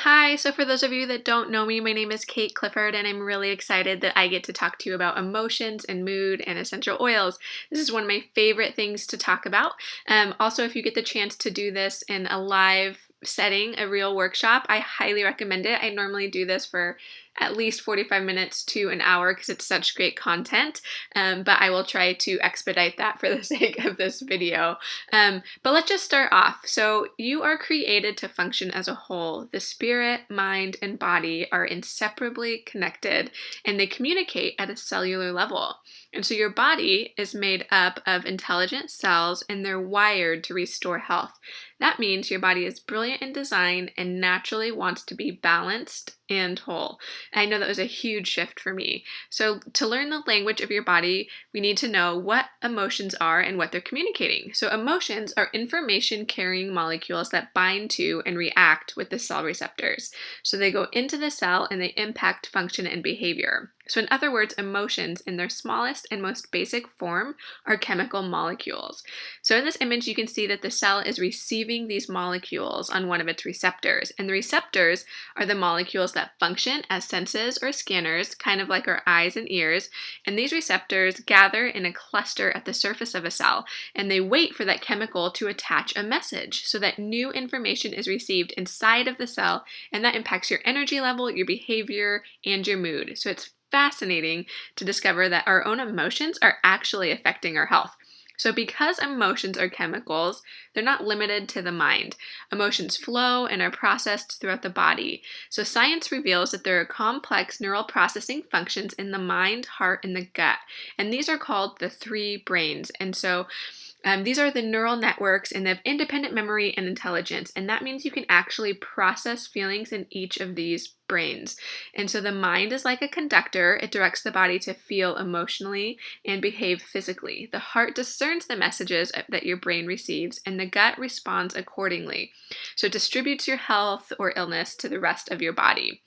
Hi, so for those of you that don't know me, my name is Cate Clifford, and I'm really excited that I get to talk to you about emotions and mood and essential oils. This is one of my favorite things to talk about. Also, if you get the chance to do this in a live setting, a real workshop, I highly recommend it. I normally do this for at least 45 minutes to an hour because it's such great content, but I will try to expedite that for the sake of this video. But let's just start off. So you are created to function as a whole. The spirit, mind, and body are inseparably connected, and they communicate at a cellular level. And so your body is made up of intelligent cells, and they're wired to restore health. That means your body is brilliant in design and naturally wants to be balanced and whole. I know that was a huge shift for me. So to learn the language of your body, we need to know what emotions are and what they're communicating. So emotions are information-carrying molecules that bind to and react with the cell receptors. So they go into the cell and they impact function and behavior. So in other words, emotions in their smallest and most basic form are chemical molecules. So in this image, you can see that the cell is receiving these molecules on one of its receptors. And the receptors are the molecules that function as senses or scanners, kind of like our eyes and ears. And these receptors gather in a cluster at the surface of a cell, and they wait for that chemical to attach a message so that new information is received inside of the cell, and that impacts your energy level, your behavior, and your mood. So it's fascinating to discover that our own emotions are actually affecting our health. So because emotions are chemicals, they're not limited to the mind. Emotions flow and are processed throughout the body. So science reveals that there are complex neural processing functions in the mind, heart, and the gut. And these are called the three brains. And so these are the neural networks, and they have independent memory and intelligence. And that means you can actually process feelings in each of these brains. And so the mind is like a conductor. It directs the body to feel emotionally and behave physically. The heart discerns the messages that your brain receives, and the gut responds accordingly. So it distributes your health or illness to the rest of your body.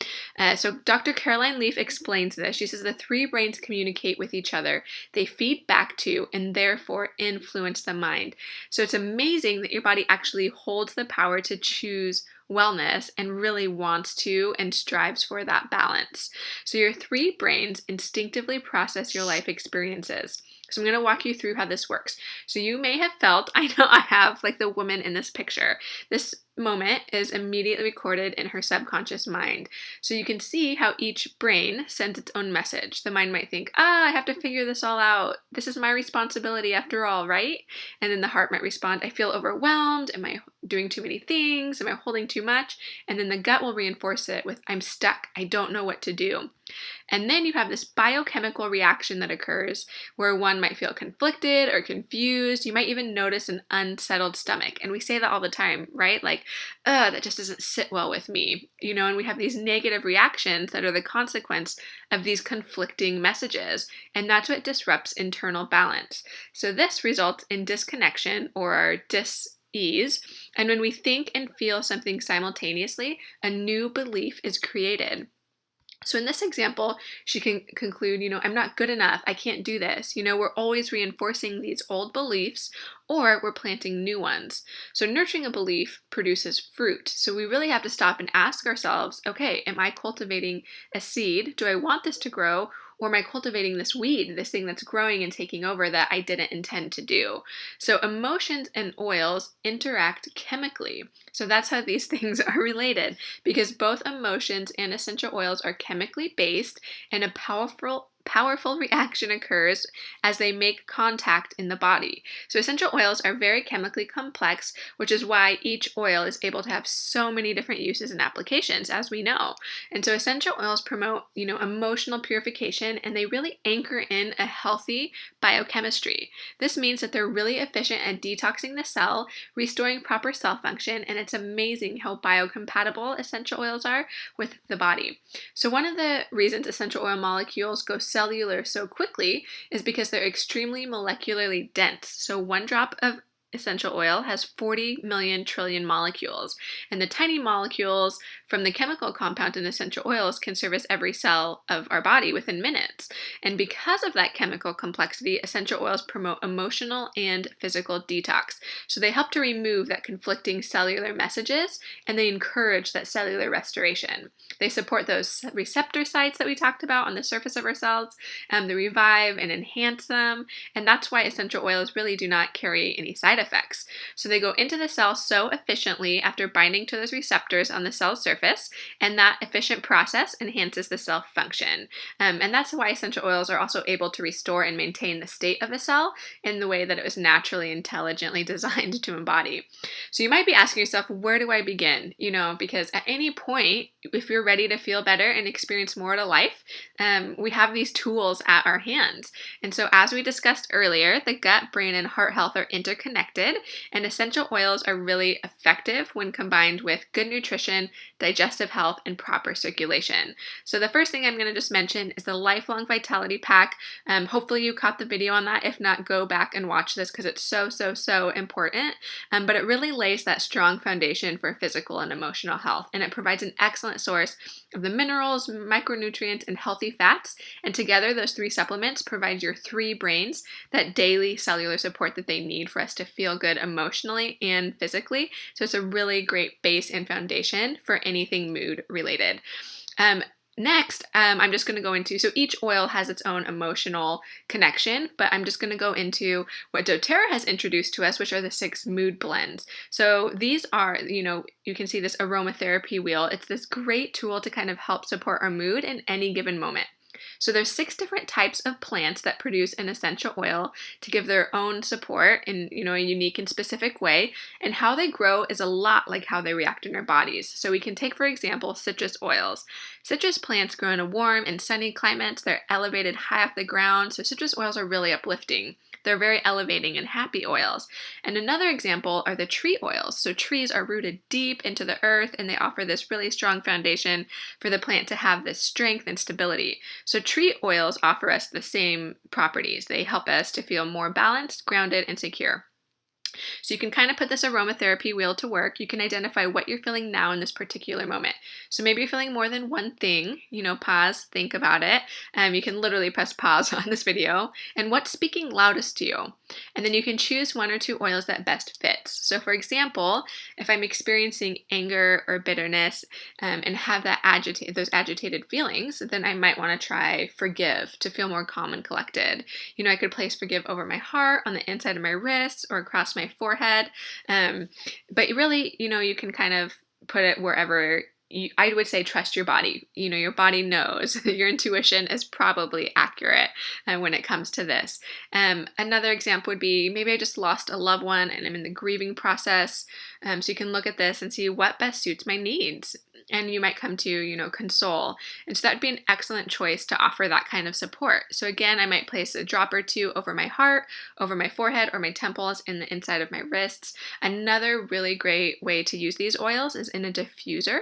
So Dr. Caroline Leaf explains this. She says the three brains communicate with each other. They feed back to and therefore influence the mind. So it's amazing that your body actually holds the power to choose wellness and really wants to and strives for that balance. So your three brains instinctively process your life experiences. So I'm going to walk you through how this works. So you may have felt, I know I have, like the woman in this picture. This moment is immediately recorded in her subconscious mind. So you can see how each brain sends its own message. The mind might think, I have to figure this all out. This is my responsibility after all, right? And then the heart might respond, I feel overwhelmed. Am I doing too many things? Am I holding too much? And then the gut will reinforce it with, I'm stuck. I don't know what to do. And then you have this biochemical reaction that occurs where one might feel conflicted or confused. You might even notice an unsettled stomach. And we say that all the time, right? Like, that just doesn't sit well with me. And we have these negative reactions that are the consequence of these conflicting messages. And that's what disrupts internal balance. So this results in disconnection or dis-ease. And when we think and feel something simultaneously, a new belief is created. So in this example, she can conclude, I'm not good enough. I can't do this. We're always reinforcing these old beliefs, or we're planting new ones. So nurturing a belief produces fruit. So we really have to stop and ask ourselves, okay, am I cultivating a seed? Do I want this to grow? Or am I cultivating this weed, this thing that's growing and taking over that I didn't intend to do? So emotions and oils interact chemically. So that's how these things are related, because both emotions and essential oils are chemically based, and a powerful reaction occurs as they make contact in the body. So essential oils are very chemically complex, which is why each oil is able to have so many different uses and applications, as we know. And so essential oils promote, emotional purification, and they really anchor in a healthy biochemistry. This means that they're really efficient at detoxing the cell, restoring proper cell function, and it's amazing how biocompatible essential oils are with the body. So one of the reasons essential oil molecules go cellular so quickly is because they're extremely molecularly dense. So one drop of essential oil has 40 million trillion molecules, and the tiny molecules from the chemical compound in essential oils can service every cell of our body within minutes. And because of that chemical complexity, essential oils promote emotional and physical detox. So they help to remove that conflicting cellular messages, and they encourage that cellular restoration. They support those receptor sites that we talked about on the surface of our cells, they revive and enhance them, and that's why essential oils really do not carry any side effects. So they go into the cell so efficiently after binding to those receptors on the cell's surface, and that efficient process enhances the cell function. And that's why essential oils are also able to restore and maintain the state of a cell in the way that it was naturally, intelligently designed to embody. So you might be asking yourself, where do I begin? Because at any point, if you're ready to feel better and experience more to life, we have these tools at our hands. And so as we discussed earlier, the gut, brain, and heart health are interconnected, and essential oils are really effective when combined with good nutrition, digestive health, and proper circulation. So the first thing I'm going to just mention is the Lifelong Vitality Pack. Hopefully you caught the video on that. If not, go back and watch this because it's so important. But it really lays that strong foundation for physical and emotional health, and it provides an excellent source of the minerals, micronutrients, and healthy fats. And together, those three supplements provide your three brains that daily cellular support that they need for us to feel good emotionally and physically. So it's a really great base and foundation for anything mood related. Next, I'm just going to go into, so each oil has its own emotional connection, but I'm just going to go into what doTERRA has introduced to us, which are the 6 mood blends. So these are, you can see this aromatherapy wheel. It's this great tool to kind of help support our mood in any given moment. So there's 6 different types of plants that produce an essential oil to give their own support in, a unique and specific way. And how they grow is a lot like how they react in our bodies. So we can take, for example, citrus oils. Citrus plants grow in a warm and sunny climates. They're elevated high off the ground. So citrus oils are really uplifting. They're very elevating and happy oils. And another example are the tree oils. So trees are rooted deep into the earth, and they offer this really strong foundation for the plant to have this strength and stability. So tree oils offer us the same properties. They help us to feel more balanced, grounded, and secure. So you can kind of put this aromatherapy wheel to work. You can identify what you're feeling now in this particular moment. So maybe you're feeling more than one thing, pause, think about it. You can literally press pause on this video. And what's speaking loudest to you? And then you can choose 1 or 2 oils that best fits. So for example, if I'm experiencing anger or bitterness and have those agitated feelings, then I might want to try forgive to feel more calm and collected. I could place forgive over my heart, on the inside of my wrists, or across my forehead. But really, you can kind of put it wherever I would say trust your body. Your body knows. Your intuition is probably accurate when it comes to this. Another example would be maybe I just lost a loved one and I'm in the grieving process. So you can look at this and see what best suits my needs. And you might come to, console. And so that'd be an excellent choice to offer that kind of support. So again, I might place a drop or 2 over my heart, over my forehead, or my temples, in the inside of my wrists. Another really great way to use these oils is in a diffuser.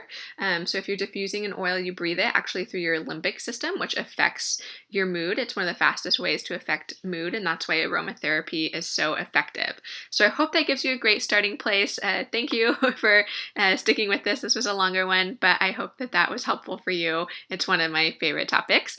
So if you're diffusing an oil, you breathe it actually through your limbic system, which affects your mood. It's one of the fastest ways to affect mood, and that's why aromatherapy is so effective. So I hope that gives you a great starting place. Thank you for sticking with this. This was a longer one, but I hope that was helpful for you. It's one of my favorite topics.